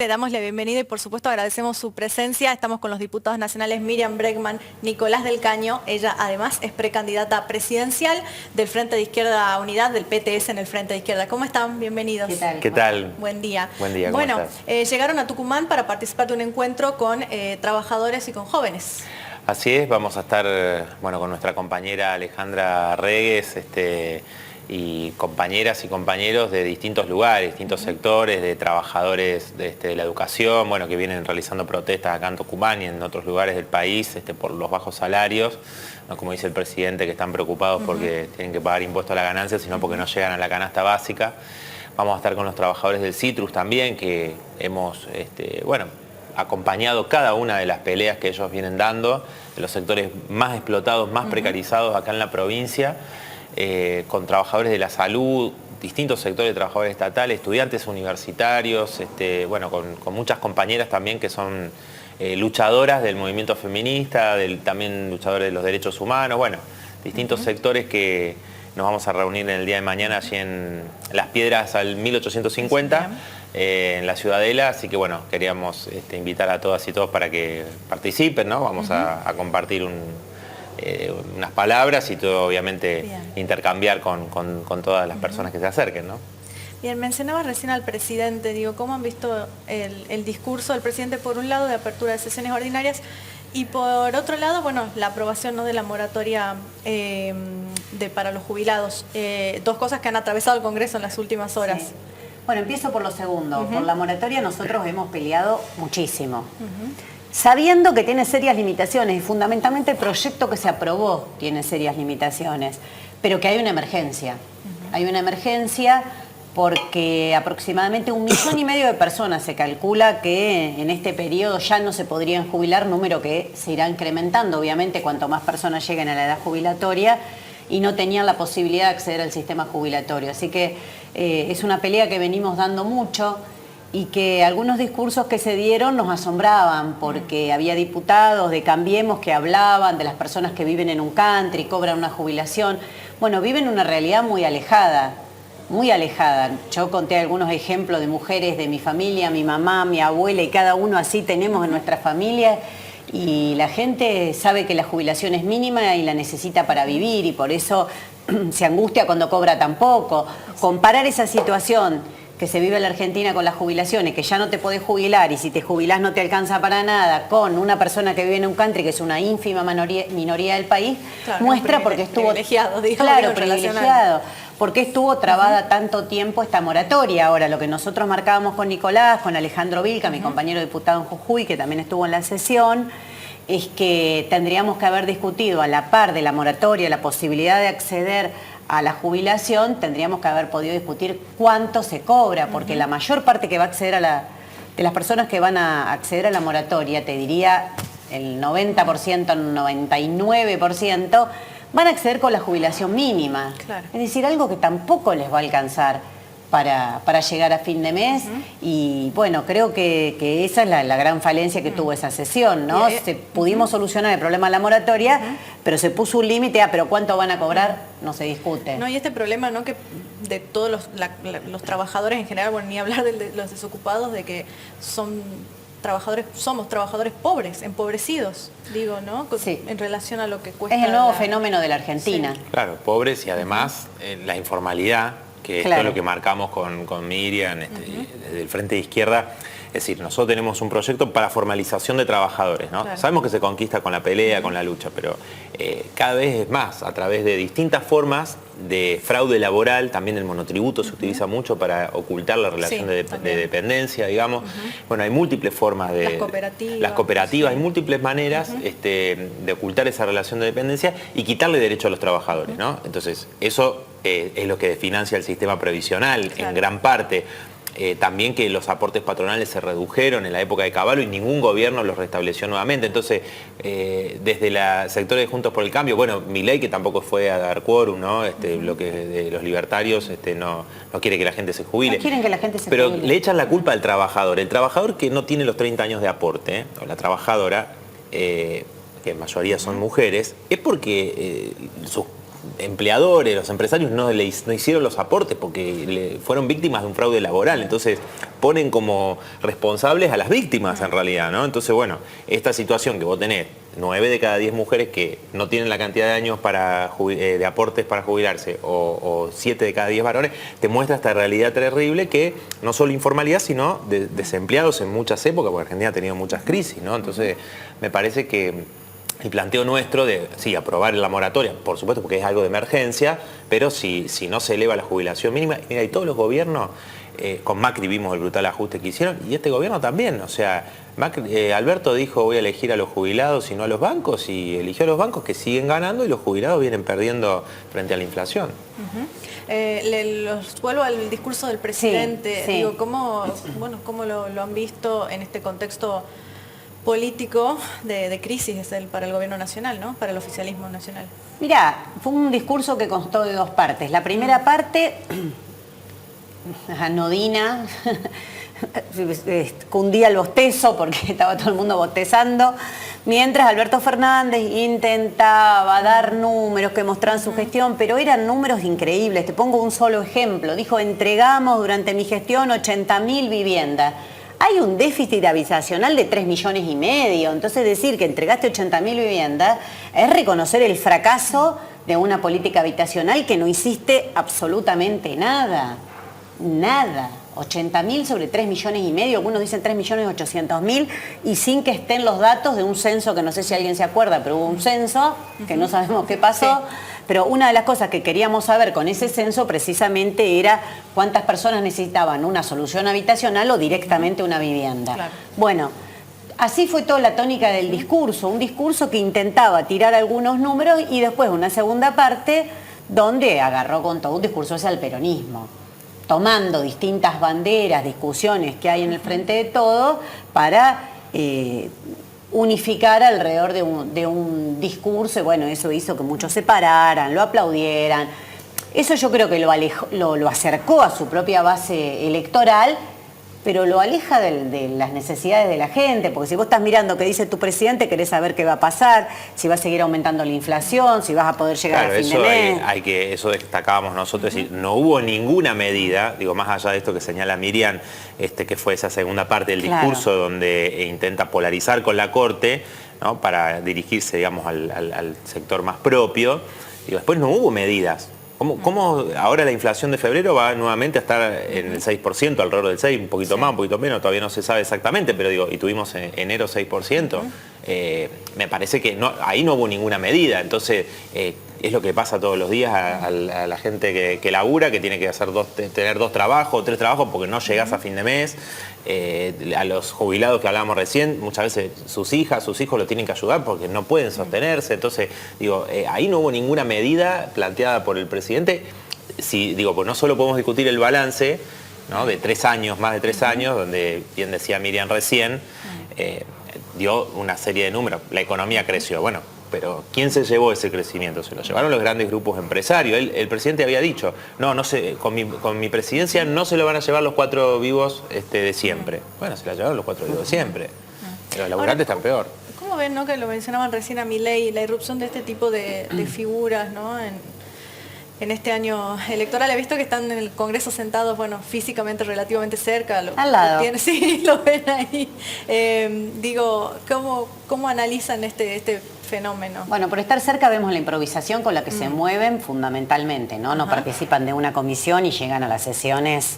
Le damos la bienvenida y por supuesto agradecemos su presencia. Estamos con los diputados nacionales Miriam Bregman, Nicolás del Caño. Ella además es precandidata presidencial del Frente de Izquierda Unidad, del PTS en el Frente de Izquierda. ¿Cómo están? Bienvenidos. ¿Qué tal? ¿Qué tal? Buen día. Buen día, ¿cómo Bueno, estás? llegaron a Tucumán para participar de un encuentro con trabajadores y con jóvenes. Así es, vamos a estar con nuestra compañera Alejandra Regues y compañeras y compañeros de distintos lugares, distintos sectores, de trabajadores de la educación, que vienen realizando protestas acá en Tucumán y en otros lugares del país por los bajos salarios, no como dice el presidente, que están preocupados porque tienen que pagar impuestos a la ganancia, sino porque no llegan a la canasta básica. Vamos a estar con los trabajadores del Citrus también, que hemos acompañado cada una de las peleas que ellos vienen dando, de los sectores más explotados, más precarizados acá en la provincia, con trabajadores de la salud, distintos sectores de trabajadores estatales, estudiantes universitarios, con muchas compañeras también que son luchadoras del movimiento feminista, también luchadoras de los derechos humanos, distintos sectores que nos vamos a reunir en el día de mañana allí en Las Piedras al 1850, en la Ciudadela, así que queríamos invitar a todas y todos para que participen, ¿no? Vamos a compartir unas palabras y todo, obviamente, intercambiar con todas las personas que se acerquen, ¿no? Bien, mencionabas recién al presidente, ¿cómo han visto el discurso del presidente por un lado de apertura de sesiones ordinarias y por otro lado, la aprobación, ¿no?, de la moratoria para los jubilados? Dos cosas que han atravesado el Congreso en las últimas horas. Sí. Bueno, empiezo por lo segundo. Por la moratoria nosotros hemos peleado muchísimo. Sabiendo que tiene serias limitaciones y fundamentalmente el proyecto que se aprobó tiene serias limitaciones, pero que hay una emergencia. Hay una emergencia porque aproximadamente 1,5 millones de personas se calcula que en este periodo ya no se podrían jubilar, número que se irá incrementando, obviamente, cuanto más personas lleguen a la edad jubilatoria y no tenían la posibilidad de acceder al sistema jubilatorio. Así que es una pelea que venimos dando mucho y que algunos discursos que se dieron nos asombraban porque había diputados de Cambiemos que hablaban de las personas que viven en un country, cobran una jubilación. Viven una realidad muy alejada, muy alejada. Yo conté algunos ejemplos de mujeres de mi familia, mi mamá, mi abuela, y cada uno así tenemos en nuestra familia. Y la gente sabe que la jubilación es mínima y la necesita para vivir y por eso se angustia cuando cobra tan poco. Comparar esa situación que se vive en la Argentina con las jubilaciones, que ya no te podés jubilar y si te jubilás no te alcanza para nada, con una persona que vive en un country, que es una ínfima minoría del país, claro, muestra porque estuvo... Privilegiado, digamos. Claro, privilegiado. ¿Por qué estuvo trabada tanto tiempo esta moratoria? Ahora, lo que nosotros marcábamos con Nicolás, con Alejandro Vilca, mi compañero diputado en Jujuy, que también estuvo en la sesión, es que tendríamos que haber discutido a la par de la moratoria la posibilidad de acceder a la jubilación, tendríamos que haber podido discutir cuánto se cobra, porque la mayor parte que va a acceder de las personas que van a acceder a la moratoria, te diría el 90%, el 99%, van a acceder con la jubilación mínima. Claro. Es decir, algo que tampoco les va a alcanzar para llegar a fin de mes y creo que esa es la gran falencia que tuvo esa sesión, ¿no? Pudimos solucionar el problema de la moratoria, pero se puso un límite, pero ¿cuánto van a cobrar? No se discute. No, y este problema, ¿no?, que de todos los trabajadores en general, ni hablar de los desocupados, de que somos trabajadores pobres, empobrecidos, ¿no? Sí. En relación a lo que cuesta. Es el nuevo fenómeno de la Argentina. Sí. Claro, pobres y además la informalidad, que esto es lo que marcamos con Miriam desde el Frente de Izquierda. Es decir, nosotros tenemos un proyecto para formalización de trabajadores, ¿no? Claro. Sabemos que se conquista con la pelea, con la lucha, pero cada vez es más, a través de distintas formas de fraude laboral, también el monotributo se utiliza mucho para ocultar la relación de dependencia, digamos. Hay múltiples formas de... Las cooperativas, hay múltiples maneras de ocultar esa relación de dependencia y quitarle derecho a los trabajadores, ¿no? Entonces, eso es lo que financia el sistema previsional en gran parte. También que los aportes patronales se redujeron en la época de Caballo y ningún gobierno los restableció nuevamente. Entonces, desde el sector de Juntos por el Cambio, Milei, que tampoco fue a dar quórum, ¿no? Bloque de los libertarios no quiere que la gente se jubile. No quieren que la gente se Pero jubile. le echan la culpa al trabajador. El trabajador que no tiene los 30 años de aporte, o la trabajadora, que en mayoría son mujeres, es porque sus empleadores, los empresarios no hicieron los aportes porque fueron víctimas de un fraude laboral. Entonces ponen como responsables a las víctimas en realidad, ¿no? Entonces, bueno, esta situación que vos tenés 9 de cada 10 mujeres que no tienen la cantidad de años de aportes para jubilarse o 7 de cada 10 varones, te muestra esta realidad terrible que no solo informalidad, sino desempleados en muchas épocas, porque Argentina ha tenido muchas crisis, ¿no? Entonces, me parece que el planteo nuestro de, sí, aprobar la moratoria, por supuesto, porque es algo de emergencia, pero si no se eleva la jubilación mínima, mira, y todos los gobiernos, con Macri vimos el brutal ajuste que hicieron, y este gobierno también, o sea, Alberto dijo voy a elegir a los jubilados y no a los bancos, y eligió a los bancos que siguen ganando y los jubilados vienen perdiendo frente a la inflación. Vuelvo al discurso del presidente, sí. Digo, ¿cómo lo han visto en este contexto político de crisis para el gobierno nacional, ¿no? Para el oficialismo nacional? Mirá, fue un discurso que constó de 2 partes. La primera parte, anodina, cundía el bostezo porque estaba todo el mundo bostezando, mientras Alberto Fernández intentaba dar números que mostraban su gestión, pero eran números increíbles. Te pongo un solo ejemplo. Dijo, entregamos durante mi gestión 80.000 viviendas. Hay un déficit habitacional de 3,5 millones. Entonces decir que entregaste 80.000 viviendas es reconocer el fracaso de una política habitacional que no hiciste absolutamente nada. Nada. 80.000 sobre 3,5 millones, algunos dicen 3.800.000, y sin que estén los datos de un censo que no sé si alguien se acuerda, pero hubo un censo que no sabemos qué pasó. Sí. Pero una de las cosas que queríamos saber con ese censo precisamente era cuántas personas necesitaban una solución habitacional o directamente una vivienda. Claro. Bueno, así fue toda la tónica del discurso, un discurso que intentaba tirar algunos números y después una segunda parte donde agarró con todo un discurso hacia el peronismo, tomando distintas banderas, discusiones que hay en el Frente de Todos para unificar alrededor de un discurso, y bueno, eso hizo que muchos se pararan, lo aplaudieran. Eso yo creo que lo acercó a su propia base electoral, pero lo aleja de las necesidades de la gente, porque si vos estás mirando qué dice tu presidente, querés saber qué va a pasar, si va a seguir aumentando la inflación, si vas a poder llegar a fin de mes. Eso destacábamos nosotros, es decir, no hubo ninguna medida, digo, más allá de esto que señala Miriam, que fue esa segunda parte del discurso, claro, donde intenta polarizar con la Corte, ¿no? Para dirigirse, digamos, al sector más propio. Digo, después no hubo medidas. ¿Cómo ahora la inflación de febrero va nuevamente a estar en el 6%, alrededor del 6%, un poquito más, un poquito menos, todavía no se sabe exactamente, pero digo, y tuvimos en enero 6%, me parece que ahí no hubo ninguna medida, entonces es lo que pasa todos los días a la gente que labura, que tiene que tener 2 trabajos, 3 trabajos porque no llegás a fin de mes, a los jubilados que hablábamos recién, muchas veces sus hijas, sus hijos lo tienen que ayudar porque no pueden sostenerse, entonces digo, ahí no hubo ninguna medida planteada por el presidente. Pues no solo podemos discutir el balance, ¿no? De 3 años, más de 3 años, donde bien decía Miriam recién, dio una serie de números, la economía creció, bueno, pero ¿quién se llevó ese crecimiento? Se lo llevaron los grandes grupos empresarios. El presidente había dicho, no sé, con mi presidencia no se lo van a llevar los 4 vivos de siempre. Bueno, se la llevaron los 4 vivos de siempre. Pero los laburantes están peor. ¿Cómo ven, no, que lo mencionaban recién a Milei, la irrupción de este tipo de figuras, ¿no? En este año electoral? He visto que están en el Congreso sentados, bueno, físicamente relativamente cerca. Al lado. Sí, lo ven ahí. Digo, ¿cómo analizan este fenómeno? Bueno, por estar cerca vemos la improvisación con la que se mueven fundamentalmente, ¿no? No participan de una comisión y llegan a las sesiones.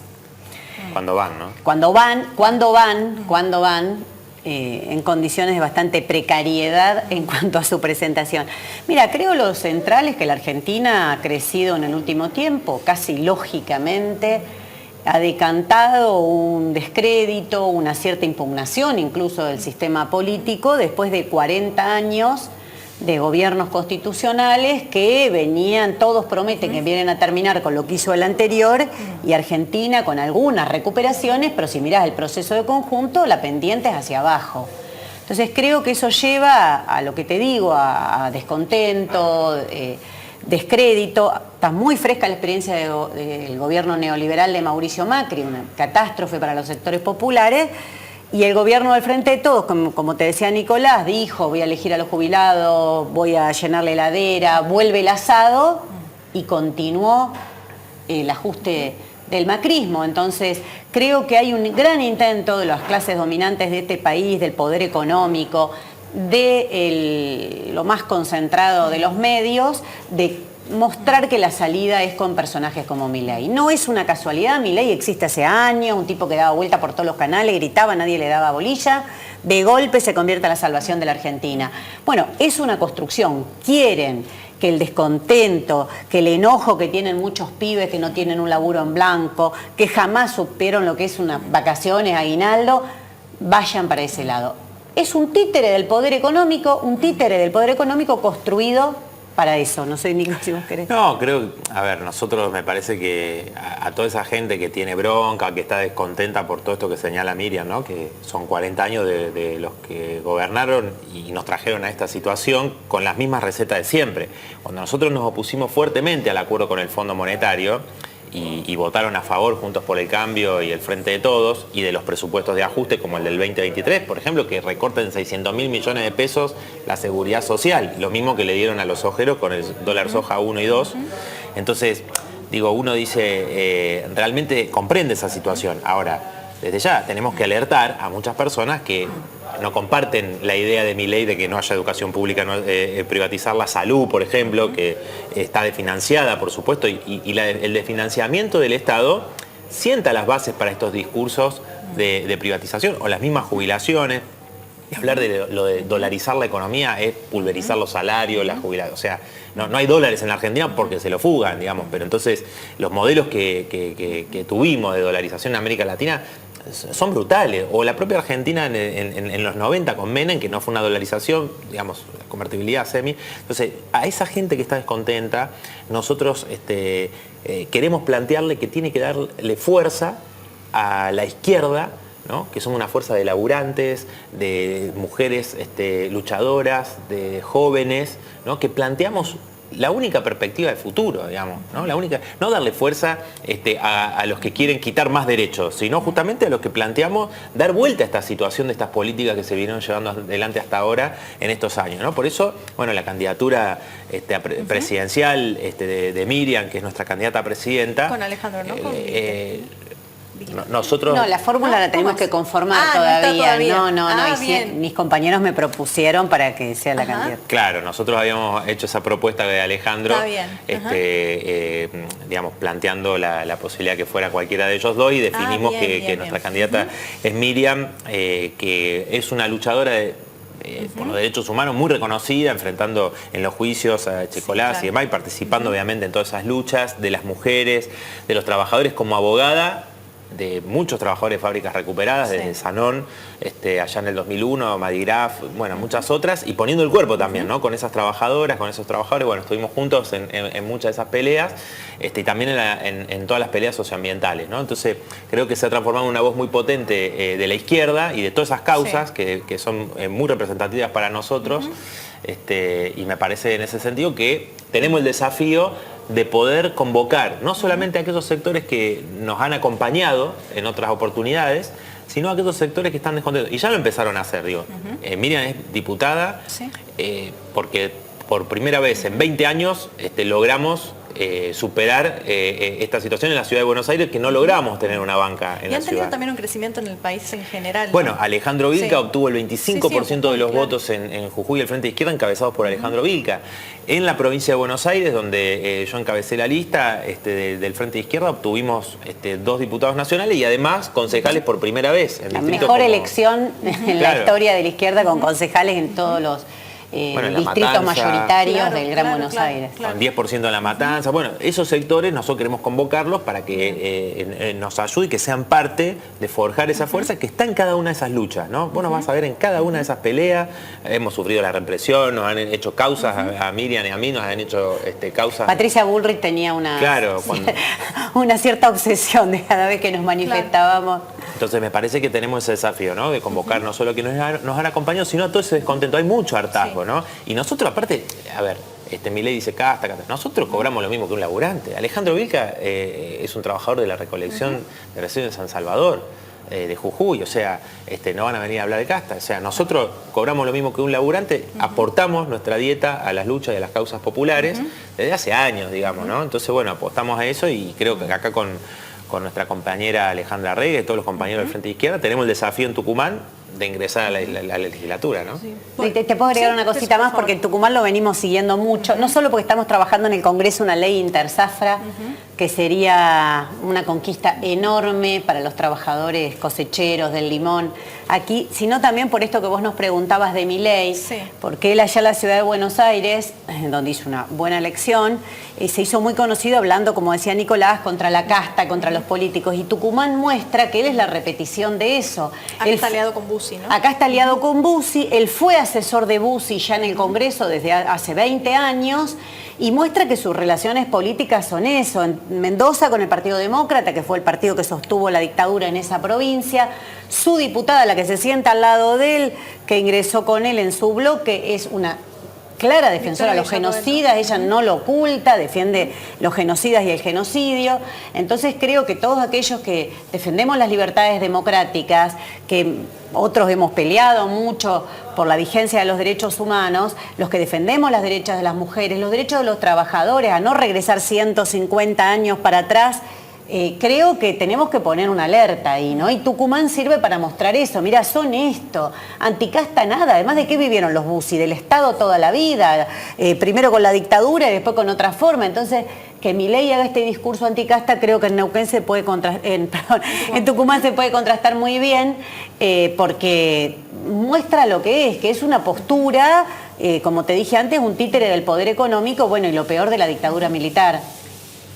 Cuando van, ¿no? Cuando van, en condiciones de bastante precariedad en cuanto a su presentación. Mira, creo lo central es que la Argentina ha crecido en el último tiempo, casi lógicamente, ha decantado un descrédito, una cierta impugnación incluso del sistema político después de 40 años de gobiernos constitucionales que venían, todos prometen que vienen a terminar con lo que hizo el anterior, y Argentina con algunas recuperaciones, pero si mirás el proceso de conjunto, la pendiente es hacia abajo. Entonces creo que eso lleva a lo que te digo, a descontento, descrédito. Está muy fresca la experiencia del gobierno neoliberal de Mauricio Macri, una catástrofe para los sectores populares. Y el gobierno del Frente de Todos, como te decía Nicolás, dijo, voy a elegir a los jubilados, voy a llenar la heladera, vuelve el asado, y continuó el ajuste del macrismo. Entonces, creo que hay un gran intento de las clases dominantes de este país, del poder económico, de lo más concentrado de los medios, de mostrar que la salida es con personajes como Milei. No es una casualidad, Milei existe hace años, un tipo que daba vuelta por todos los canales, gritaba, nadie le daba bolilla, de golpe se convierte en la salvación de la Argentina. Bueno, es una construcción, quieren que el descontento, que el enojo que tienen muchos pibes que no tienen un laburo en blanco, que jamás supieron lo que es unas vacaciones, aguinaldo, vayan para ese lado. Es un títere del poder económico, construido para eso. No sé, Nico, si vos querés. No, creo, a ver, nosotros me parece que a toda esa gente que tiene bronca, que está descontenta por todo esto que señala Miriam, ¿no? Que son 40 años de los que gobernaron y nos trajeron a esta situación con las mismas recetas de siempre. Cuando nosotros nos opusimos fuertemente al acuerdo con el Fondo Monetario, y votaron a favor Juntos por el Cambio y el Frente de Todos, y de los presupuestos de ajuste como el del 2023, por ejemplo, que recorten 600.000 millones de pesos la seguridad social, lo mismo que le dieron a los ojeros con el dólar soja 1 y 2. Entonces, digo, uno dice, realmente comprende esa situación. Ahora, desde ya tenemos que alertar a muchas personas que no comparten la idea de Milei de que no haya educación pública, privatizar la salud, por ejemplo, que está desfinanciada, por supuesto, y el desfinanciamiento del Estado sienta las bases para estos discursos de privatización, o las mismas jubilaciones. Y hablar de lo de dolarizar la economía es pulverizar los salarios, las jubilaciones. O sea, no hay dólares en la Argentina porque se lo fugan, digamos. Pero entonces los modelos que tuvimos de dolarización en América Latina son brutales. O la propia Argentina en los 90 con Menem, que no fue una dolarización, digamos, convertibilidad semi. Entonces, a esa gente que está descontenta, nosotros queremos plantearle que tiene que darle fuerza a la izquierda, ¿no? Que son una fuerza de laburantes, de mujeres luchadoras, de jóvenes, ¿no? Que planteamos la única perspectiva de futuro, digamos, ¿no? No darle fuerza a los que quieren quitar más derechos, sino justamente a los que planteamos dar vuelta a esta situación de estas políticas que se vinieron llevando adelante hasta ahora en estos años, ¿no? Por eso, bueno, la candidatura presidencial de Miriam, que es nuestra candidata a presidenta. Con Alejandro, ¿no? Nosotros... No, la fórmula la tenemos que conformar todavía. No, mis compañeros me propusieron para que sea la candidata. Claro, nosotros habíamos hecho esa propuesta de Alejandro, digamos, planteando la posibilidad que fuera cualquiera de ellos dos, y definimos que nuestra candidata es Miriam, que es una luchadora por los derechos humanos muy reconocida, enfrentando en los juicios a Checolás y demás, y participando obviamente en todas esas luchas de las mujeres, de los trabajadores, como abogada de muchos trabajadores de fábricas recuperadas, desde Sanón, allá en el 2001, Madigraf, bueno, muchas otras, y poniendo el cuerpo también, ¿no? Con esas trabajadoras, con esos trabajadores, bueno, estuvimos juntos en muchas de esas peleas, y también en todas las peleas socioambientales, ¿no? Entonces, creo que se ha transformado en una voz muy potente de la izquierda y de todas esas causas que son muy representativas para nosotros, y me parece en ese sentido que tenemos el desafío de poder convocar no solamente a aquellos sectores que nos han acompañado en otras oportunidades, sino a aquellos sectores que están descontentos. Y ya lo empezaron a hacer, digo. Miriam es diputada porque por primera vez en 20 años logramos superar esta situación en la ciudad de Buenos Aires, que no logramos tener una banca en la ciudad. Y han tenido también un crecimiento en el país en general, ¿no? Bueno, Alejandro Vilca obtuvo el 25% de los votos en Jujuy, el Frente de Izquierda, encabezados por Alejandro Vilca. En la provincia de Buenos Aires, donde yo encabecé la lista del Frente de Izquierda, obtuvimos 2 diputados nacionales y además concejales por primera vez. La mejor elección en la historia de la izquierda, con concejales en todos los distritos mayoritarios del Gran Buenos Aires. Con 10% de La Matanza. Bueno, esos sectores nosotros queremos convocarlos para que nos ayuden y que sean parte de forjar esa fuerza que está en cada una de esas luchas, ¿no? Vos nos vas a ver en cada una de esas peleas. Hemos sufrido la represión, nos han hecho causas a Miriam y a mí, nos han hecho causas. Patricia Bullrich tenía una cierta obsesión de cada vez que nos manifestábamos. Entonces me parece que tenemos ese desafío, ¿no? De convocar no solo a quienes nos han acompañado, sino a todo ese descontento. Hay mucho hartazgo, ¿no? Y nosotros, aparte, a ver, Milei dice casta. Nosotros cobramos lo mismo que un laburante. Alejandro Vilca es un trabajador de la recolección de residuos de San Salvador. de Jujuy, o sea, no van a venir a hablar de casta. O sea, nosotros cobramos lo mismo que un laburante, aportamos nuestra dieta a las luchas y a las causas populares desde hace años, digamos, ¿no? Entonces, bueno, apostamos a eso y creo que acá con nuestra compañera Alejandra Reyes y todos los compañeros del Frente de Izquierda tenemos el desafío en Tucumán de ingresar a la legislatura, ¿no? Sí. Te puedo agregar una cosita más, porque en Tucumán lo venimos siguiendo mucho, no solo porque estamos trabajando en el Congreso una ley interzafra, que sería una conquista enorme para los trabajadores cosecheros del limón aquí, sino también por esto que vos nos preguntabas de Milei, porque él allá en la ciudad de Buenos Aires, donde hizo una buena elección, se hizo muy conocido hablando, como decía Nicolás, contra la casta, contra los políticos, y Tucumán muestra que él es la repetición de eso. Él está aliado con Bussi, ¿no? Acá está aliado con Bussi, él fue asesor de Bussi ya en el Congreso desde hace 20 años y muestra que sus relaciones políticas son eso. En Mendoza con el Partido Demócrata, que fue el partido que sostuvo la dictadura en esa provincia, su diputada, la que se sienta al lado de él, que ingresó con él en su bloque, es una clara defensora de los genocidas, ella no lo oculta, defiende los genocidas y el genocidio. Entonces creo que todos aquellos que defendemos las libertades democráticas, que otros hemos peleado mucho por la vigencia de los derechos humanos, los que defendemos los derechos de las mujeres, los derechos de los trabajadores, a no regresar 150 años para atrás, creo que tenemos que poner una alerta ahí, ¿no? Y Tucumán sirve para mostrar eso. Mira, son esto, anticasta nada. Además, ¿de qué vivieron los Bussi? Del Estado toda la vida, primero con la dictadura y después con otra forma. Entonces, que Milei haga este discurso anticasta, creo que en Neuquén se puede en Tucumán se puede contrastar muy bien, porque muestra lo que es una postura, como te dije antes, un títere del poder económico, bueno, y lo peor de la dictadura militar.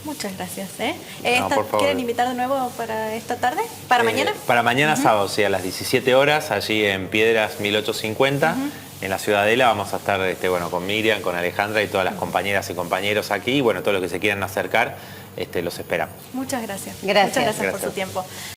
Muchas gracias. No, ¿Quieren invitar de nuevo para esta tarde? ¿Para mañana? Para mañana sábado, sí, a las 17 horas, allí en Piedras 1850, en la Ciudadela. Vamos a estar bueno, con Miriam, con Alejandra y todas las compañeras y compañeros aquí. Y bueno, todos los que se quieran acercar, los esperamos. Muchas gracias. Gracias. Muchas gracias por su tiempo.